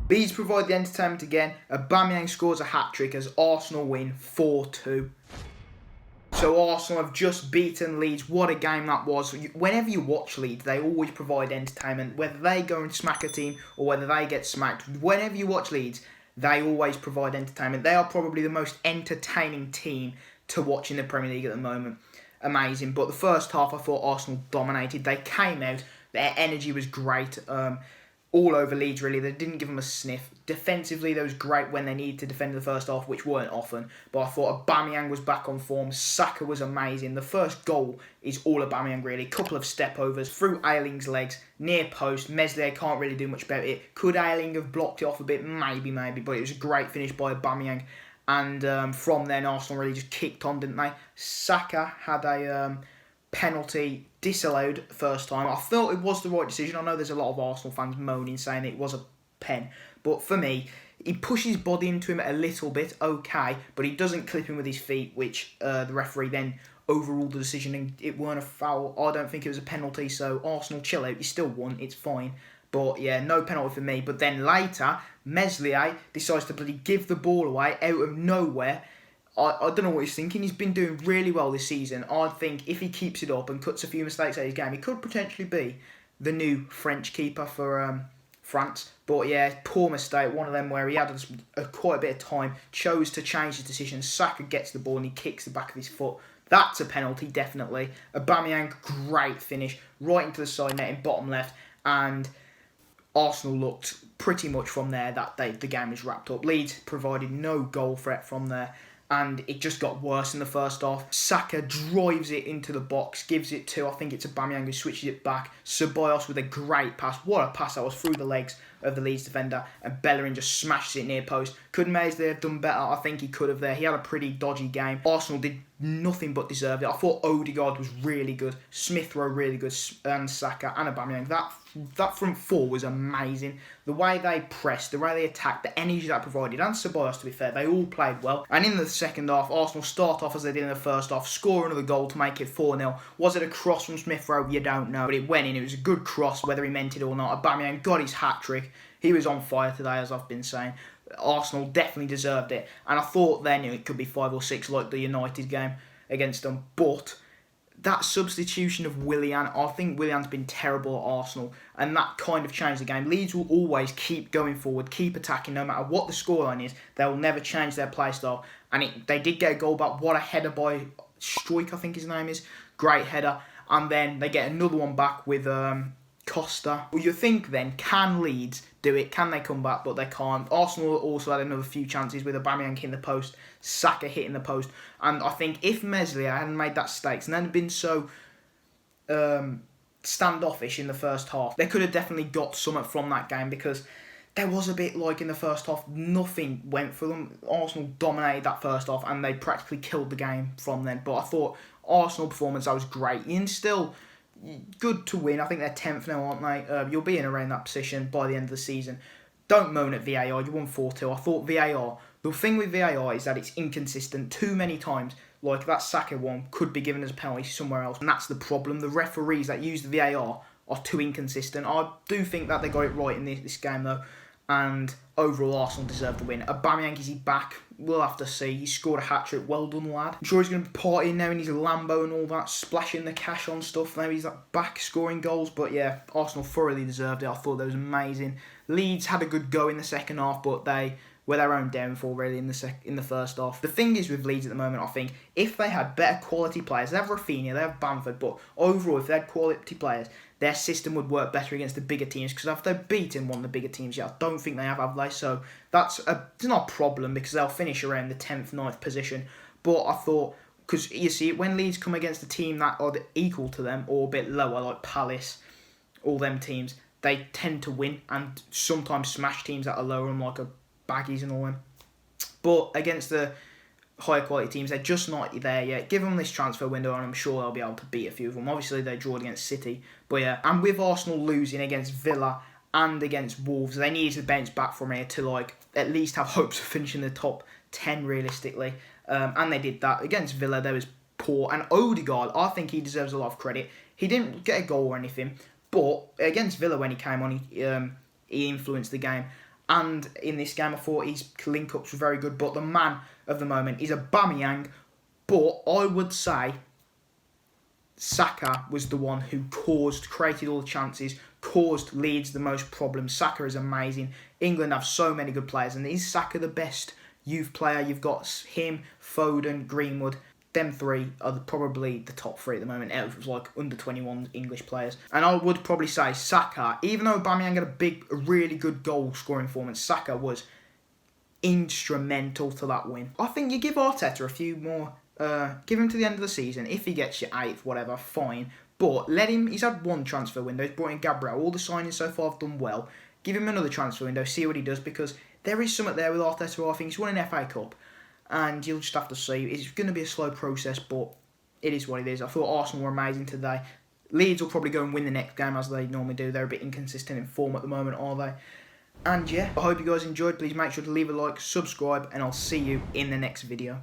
Leeds provide the entertainment again. Aubameyang scores a hat-trick as Arsenal win 4-2. So Arsenal have just beaten Leeds. What a game that was. Whenever you watch Leeds, they always provide entertainment. Whether they go and smack a team or whether they get smacked. Whenever you watch Leeds, they always provide entertainment. They are probably the most entertaining team to watch in the Premier League at the moment. Amazing. But the first half, I thought Arsenal dominated. They came out. Their energy was great. All over Leeds, really. They didn't give them a sniff. Defensively, they was great when they needed to defend the first half, which weren't often. But I thought Aubameyang was back on form. Saka was amazing. The first goal is all Aubameyang, really. Couple of step-overs through Ayling's legs, near post. Meslier can't really do much about it. Could Ayling have blocked it off a bit? Maybe. But it was a great finish by Aubameyang. And from then, Arsenal really just kicked on, didn't they? Saka had a penalty disallowed first time. I thought it was the right decision. I know there's a lot of Arsenal fans moaning, saying it was a pen. But for me, he pushes his body into him a little bit, okay, but he doesn't clip him with his feet, which the referee then overruled the decision and it weren't a foul. I don't think it was a penalty, so Arsenal, chill out. You still won, it's fine. But yeah, no penalty for me. But then later, Meslier decides to bloody give the ball away out of nowhere. I don't know what he's thinking. He's been doing really well this season. I think if he keeps it up and cuts a few mistakes out of his game, he could potentially be the new French keeper for France. But yeah, poor mistake. One of them where he had quite a bit of time, chose to change his decision. Saka gets the ball and he kicks the back of his foot. That's a penalty, definitely. Aubameyang, great finish. Right into the side net in bottom left. And Arsenal looked pretty much from there that the game was wrapped up. Leeds provided no goal threat from there. And it just got worse in the first half. Saka drives it into the box, gives it to, I think it's Aubameyang who switches it back. Ceballos with a great pass. What a pass that was through the legs of the Leeds defender. And Bellerin just smashes it near post. Could Meslier have done better? I think he could have there. He had a pretty dodgy game. Arsenal did nothing but deserve it. I thought Odegaard was really good. Smith Rowe really good. And Saka and Aubameyang. That front four was amazing. The way they pressed, the way they attacked, the energy that provided, and Ceballos, to be fair, they all played well. And in the second half, Arsenal start off as they did in the first half, score another goal to make it 4-0. Was it a cross from Smith Rowe? You don't know. But it went in. It was a good cross, whether he meant it or not. Aubameyang got his hat-trick. He was on fire today, as I've been saying. Arsenal definitely deserved it. And I thought then it could be 5 or 6 like the United game against them. But that substitution of Willian, I think Willian's been terrible at Arsenal, and that kind of changed the game. Leeds will always keep going forward, keep attacking, no matter what the scoreline is. They will never change their play style, and they did get a goal back. What a header by Struijk, I think his name is. Great header, and then they get another one back with Costa. Well, you think then, can Leeds do it? Can they come back? But they can't. Arsenal also had another few chances with Aubameyang hitting the post, Saka hitting the post. And I think if Meslier hadn't made that stakes and hadn't been so standoffish in the first half, they could have definitely got something from that game, because there was a bit like in the first half, nothing went for them. Arsenal dominated that first half and they practically killed the game from then. But I thought Arsenal performance, that was great. And still good to win. I think they're 10th now, aren't they? You'll be in around that position by the end of the season. Don't moan at VAR. You won 4-2. I thought VAR, the thing with VAR is that it's inconsistent too many times. Like that Saka one could be given as a penalty somewhere else. And that's the problem. The referees that use the VAR are too inconsistent. I do think that they got it right in this game though. And overall, Arsenal deserved the win. Aubameyang, is he back? We'll have to see. He scored a hat-trick. Well done, lad. I'm sure he's going to be partying now in his Lambo and all that, splashing the cash on stuff. Now he's back scoring goals. But yeah, Arsenal thoroughly deserved it. I thought that was amazing. Leeds had a good go in the second half, but they were their own downfall really in the first half. The thing is with Leeds at the moment, I think, if they had better quality players, they have Rafinha, they have Bamford, but overall, if they had quality players, their system would work better against the bigger teams, because if they've beaten one of the bigger teams yet, I don't think they have they? So it's not a problem, because they'll finish around the 10th, 9th position. But I thought, because you see, when Leeds come against a team that are equal to them, or a bit lower, like Palace, all them teams, they tend to win, and sometimes smash teams that are lower, and like a Baggies and all them. But against the higher quality teams, they're just not there yet. Give them this transfer window and I'm sure they'll be able to beat a few of them. Obviously they drawed against City, but yeah. And with Arsenal losing against Villa and against Wolves, they need to bounce back from here to like at least have hopes of finishing the top 10 realistically. And they did that. Against Villa they was poor, and Odegaard, I think he deserves a lot of credit. He didn't get a goal or anything, but against Villa when he came on, he influenced the game. And in this game, I thought his link-ups were very good. But the man of the moment is Aubameyang. But I would say Saka was the one who created all the chances, caused Leeds the most problems. Saka is amazing. England have so many good players. And is Saka the best youth player? You've got him, Foden, Greenwood. Them three are probably the top three at the moment out of like under 21 English players. And I would probably say Saka, even though Aubameyang had a really good goal scoring performance, Saka was instrumental to that win. I think you give Arteta a few more, give him to the end of the season. If he gets you 8th, whatever, fine. But let him, he's had one transfer window, he's brought in Gabriel. All the signings so far have done well. Give him another transfer window, see what he does, because there is something there with Arteta. I think he's won an FA Cup. And you'll just have to see. It's going to be a slow process, but it is what it is. I thought Arsenal were amazing today. Leeds will probably go and win the next game as they normally do. They're a bit inconsistent in form at the moment, are they? And yeah, I hope you guys enjoyed. Please make sure to leave a like, subscribe, and I'll see you in the next video.